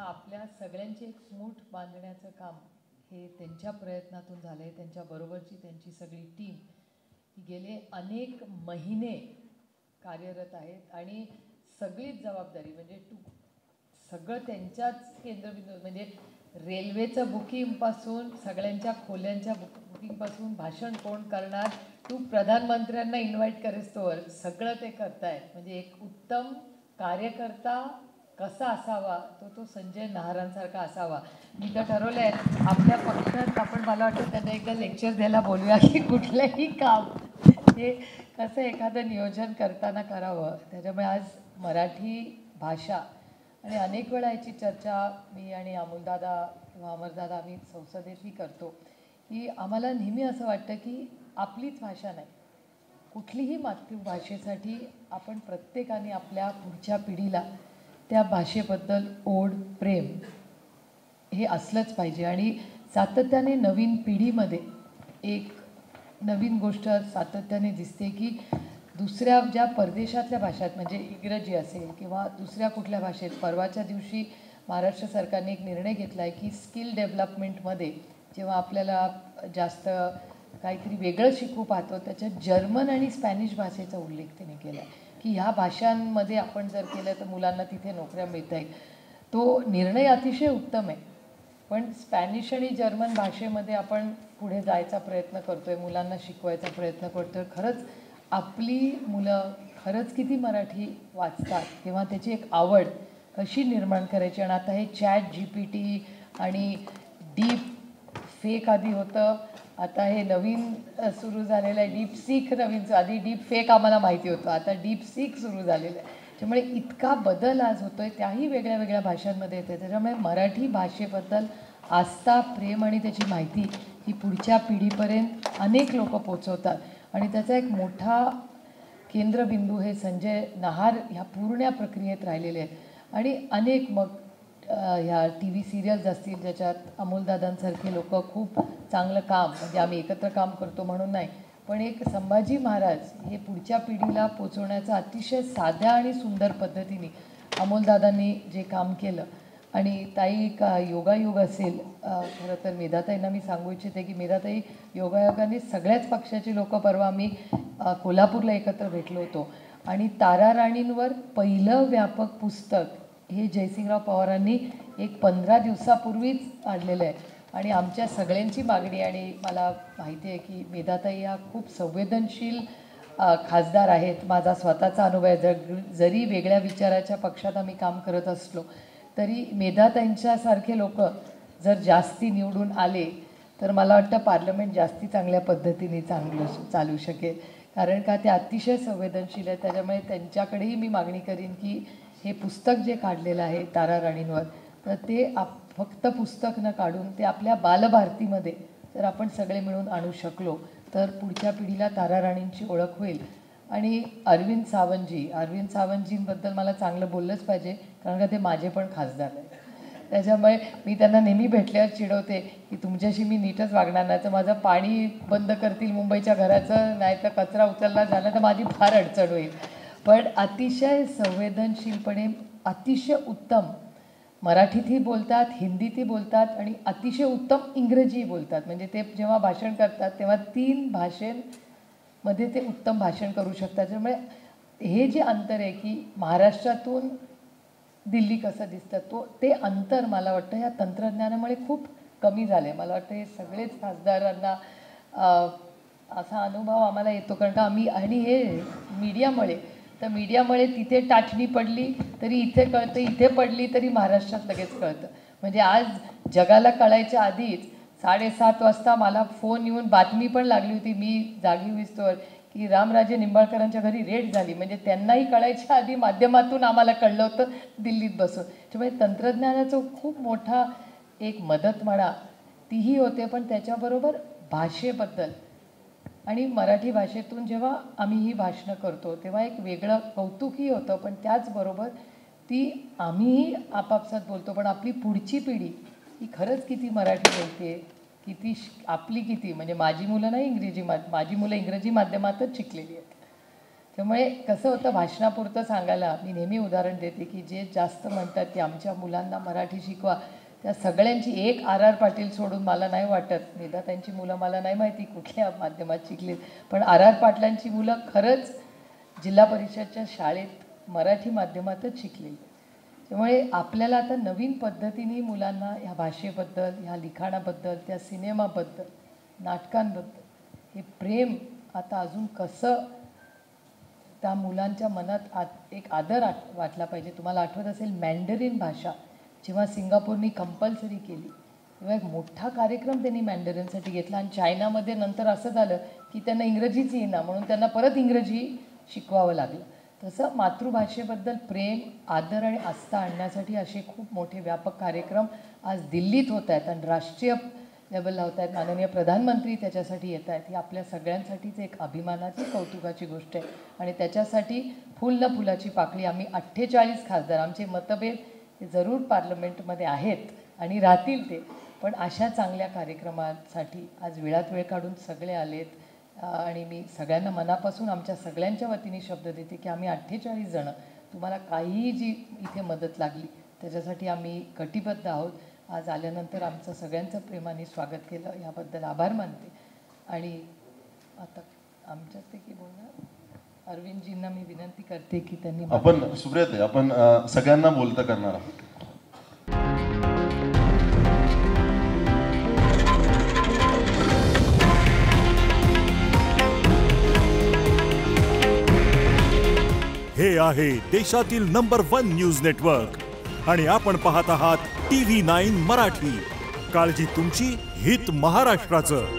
आपल्या सगळ्यांची एक मूठ बांधण्याचं काम हे त्यांच्या प्रयत्नातून झालं आहे. त्यांच्याबरोबरची त्यांची सगळी टीम ही गेले अनेक महिने कार्यरत आहेत आणि सगळीच जबाबदारी म्हणजे सगळं त्यांच्याच केंद्रबिंदू म्हणजे रेल्वेचं बुकिंगपासून सगळ्यांच्या खोल्यांच्या बुकिंगपासून भाषण कोण करणार तू प्रधानमंत्र्यांना इन्व्हाइट करेस्तोवर सगळं ते करतायत. म्हणजे एक उत्तम कार्यकर्ता कसा असावा तो संजय नहारांसारखा असावा. मी तर ठरवलं आहे आपल्या पक्षात आपण मला वाटतं त्यांना एकदा लेक्चर द्यायला बोलूया की कुठलंही काम हे कसं एखादं नियोजन करताना करावं. त्याच्यामुळे आज मराठी भाषा आणि अनेक वेळा याची चर्चा मी आणि अमोलदादा किंवा अमरदादा आम्ही संसदेतही करतो की आम्हाला नेहमी असं वाटतं की आपलीच भाषा नाही, कुठलीही मातृभाषेसाठी आपण प्रत्येकाने आपल्या पुढच्या पिढीला त्या भाषेबद्दल ओढ प्रेम हे असलंच पाहिजे. आणि सातत्याने नवीन पिढीमध्ये एक नवीन गोष्ट सातत्याने दिसते की दुसऱ्या ज्या परदेशातल्या भाषात म्हणजे इंग्रजी असेल किंवा दुसऱ्या कुठल्या भाषेत परवाच्या दिवशी महाराष्ट्र सरकारने एक निर्णय घेतला आहे की स्किल डेव्हलपमेंटमध्ये जेव्हा आपल्याला जास्त काहीतरी वेगळं शिकू पाहतो त्याच्यात जर्मन आणि स्पॅनिश भाषेचा उल्लेख त्याने केला आहे की ह्या भाषांमध्ये आपण जर केलं तर मुलांना तिथे नोकऱ्या मिळता येईल. तो निर्णय अतिशय उत्तम आहे. पण स्पॅनिश आणि जर्मन भाषेमध्ये आपण पुढे जायचा प्रयत्न करतो आहे, मुलांना शिकवायचा प्रयत्न करतो आहे. खरंच आपली मुलं खरंच किती मराठी वाचतात किंवा त्याची एक आवड कशी निर्माण करायची. आणि आता हे ChatGPT आणि डीप फेक आधी होतं, आता हे नवीन सुरू झालेलं आहे डीपसीक. नवीन आधी डीप फेक आम्हाला माहिती होतं, आता डीपसीक सुरू झालेलं आहे. त्यामुळे इतका बदल आज होतो आहे, त्याही वेगळ्या वेगळ्या भाषांमध्ये येते. त्याच्यामुळे मराठी भाषेबद्दल आस्था प्रेम आणि त्याची माहिती ही पुढच्या पिढीपर्यंत अनेक लोक पोचवतात. आणि त्याचा एक मोठा केंद्रबिंदू हे संजय नहार ह्या पूर्ण प्रक्रियेत राहिलेले आहेत. आणि अनेक मग ह्या TV सिरियल्स असतील ज्याच्यात अमोलदादांसारखे लोक खूप चांगलं काम म्हणजे आम्ही एकत्र काम करतो म्हणून नाही, पण एक संभाजी महाराज हे पुढच्या पिढीला पोचवण्याचं अतिशय साध्या आणि सुंदर पद्धतीने अमोलदादांनी जे काम केलं. आणि ताई का योगायोग असेल, खरं तर मेधाताईंना मी सांगू इच्छिते की मेधाताई योगायोगाने सगळ्याच पक्षाची लोक परवा आम्ही कोल्हापूरला एकत्र भेटलो होतो आणि तारा राणींवर पहिलं व्यापक पुस्तक हे जयसिंगराव पवारांनी एक 15 दिवसापूर्वीच काढलेलं आहे. आणि आमच्या सगळ्यांची मागणी आणि मला माहिती आहे की मेधाताई ह्या खूप संवेदनशील खासदार आहेत. माझा स्वतःचा अनुभव आहे, जरी वेगळ्या विचाराच्या पक्षात आम्ही काम करत असलो तरी मेधाताईंच्यासारखे लोक जर जास्ती निवडून आले तर मला वाटतं पार्लमेंट जास्ती चांगल्या पद्धतीने चालू शकेल. कारण का ते अतिशय संवेदनशील आहेत. त्याच्यामुळे त्यांच्याकडेही मी मागणी करीन की हे पुस्तक जे काढलेलं आहे तारा राणींवर तर ते फक्त पुस्तक न काढून ते आपल्या बालभारतीमध्ये जर आपण सगळे मिळून आणू शकलो तर पुढच्या पिढीला तारा राणींची ओळख होईल. आणि अरविंद सावंतजींबद्दल मला चांगलं बोललंच पाहिजे कारण का ते माझे पण खासदार आहेत. त्याच्यामुळे मी त्यांना नेहमी भेटल्यावर चिडवते की तुमच्याशी मी नीटच वागणार नाही तर माझं पाणी बंद करतील मुंबईच्या घराचं, नाही तर कचरा उचलला झाला तर माझी फार अडचण होईल. पण अतिशय संवेदनशीलपणे अतिशय उत्तम मराठीतही बोलतात, हिंदीतही बोलतात आणि अतिशय उत्तम इंग्रजीही बोलतात. म्हणजे ते जेव्हा भाषण करतात तेव्हा 3 भाषेमध्ये ते उत्तम भाषण करू शकतात. त्यामुळे हे जे अंतर आहे की महाराष्ट्रातून दिल्ली कसं दिसतं ते अंतर मला वाटतं ह्या तंत्रज्ञानामुळे खूप कमी झालं आहे. मला वाटतं हे सगळेच खासदारांना असा अनुभव आम्हाला येतो कारण का आम्ही आणि हे मीडियामुळे तिथे टाचणी पडली तरी इथे कळतं, इथे पडली तरी महाराष्ट्रात लगेच कळतं. म्हणजे आज जगाला कळायच्या आधीच 7:30 वाजता मला फोन येऊन बातमी पण लागली होती, मी जागी होईस्तोवर, की रामराजे निंबाळकरांच्या घरी रेड झाली. म्हणजे त्यांनाही कळायच्या आधी माध्यमातून आम्हाला कळलं होतं दिल्लीत बसून. त्यामुळे तंत्रज्ञानाचं खूप मोठा एक मदत म्हणा तीही होते. पण त्याच्याबरोबर भाषेबद्दल आणि मराठी भाषेतून जेव्हा आम्ही ही भाषणं करतो तेव्हा एक वेगळं कौतुकही होतं. पण त्याचबरोबर ती आम्हीही आपापसात बोलतो पण आपली पुढची पिढी ही खरंच किती मराठी बोलते, किती आपली किती म्हणजे माझी मुलं इंग्रजी माध्यमातच शिकलेली आहेत. त्यामुळे कसं होतं, भाषणापुरतं सांगायला मी नेहमी उदाहरण देते की जे जास्त म्हणतात की आमच्या मुलांना मराठी शिकवा, त्या सगळ्यांची एक R.R. पाटील सोडून मला नाही वाटत, निदा त्यांची मुलं मला नाही माहिती कुठल्या माध्यमात शिकली, पण R.R. पाटलांची मुलं खरंच जिल्हा परिषदच्या शाळेत मराठी माध्यमातच शिकलेली. त्यामुळे आपल्याला आता नवीन पद्धतीने मुलांना ह्या भाषेबद्दल, ह्या लिखाणाबद्दल, त्या सिनेमाबद्दल, नाटकांबद्दल हे प्रेम आता अजून कसं त्या मुलांच्या मनात एक आदर वाटला पाहिजे. तुम्हाला आठवत असेल मॅन्डरिन भाषा जेव्हा सिंगापूरनी कंपल्सरी केली तेव्हा एक मोठा कार्यक्रम त्यांनी मॅन्डरिनसाठी घेतला आणि चायनामध्ये नंतर असं झालं की त्यांना इंग्रजीच येईना म्हणून त्यांना परत इंग्रजी शिकवावं लागलं. तसं मातृभाषेबद्दल प्रेम, आदर आणि आस्था आणण्यासाठी असे खूप मोठे व्यापक कार्यक्रम आज दिल्लीत होत आहेत आणि राष्ट्रीय लेवलला होत आहेत. माननीय प्रधानमंत्री त्याच्यासाठी येत आहेत. ही आपल्या सगळ्यांसाठीच एक अभिमानाची, कौतुकाची गोष्ट आहे आणि त्याच्यासाठी फुल न फुलाची पाकळी. आम्ही 48 खासदार, आमचे मतभेद हे जरूर पार्लमेंटमध्ये आहेत आणि राहतील ते, पण अशा चांगल्या कार्यक्रमासाठी आज वेळात वेळ काढून सगळे आलेत आणि मी सगळ्यांना मनापासून आमच्या सगळ्यांच्या वतीने शब्द देते की आम्ही 48 जणं तुम्हाला काहीही जी इथे मदत लागली त्याच्यासाठी आम्ही कटिबद्ध आहोत. आज आल्यानंतर आमचं सगळ्यांचं प्रेमाने स्वागत केलं, याबद्दल आभार मानते. आणि आता आमच्यापैकी बोलणार अरविंदजींना मी विनंती करते की त्यांनी आपण सुप्रियाताई आपण सगळ्यांना बोलता करणार आहोत. हे आहे देशातील नंबर 1 न्यूज नेटवर्क आणि आपण पाहत आहात TV9 मराठी. काळजी तुमची, हित महाराष्ट्राचं.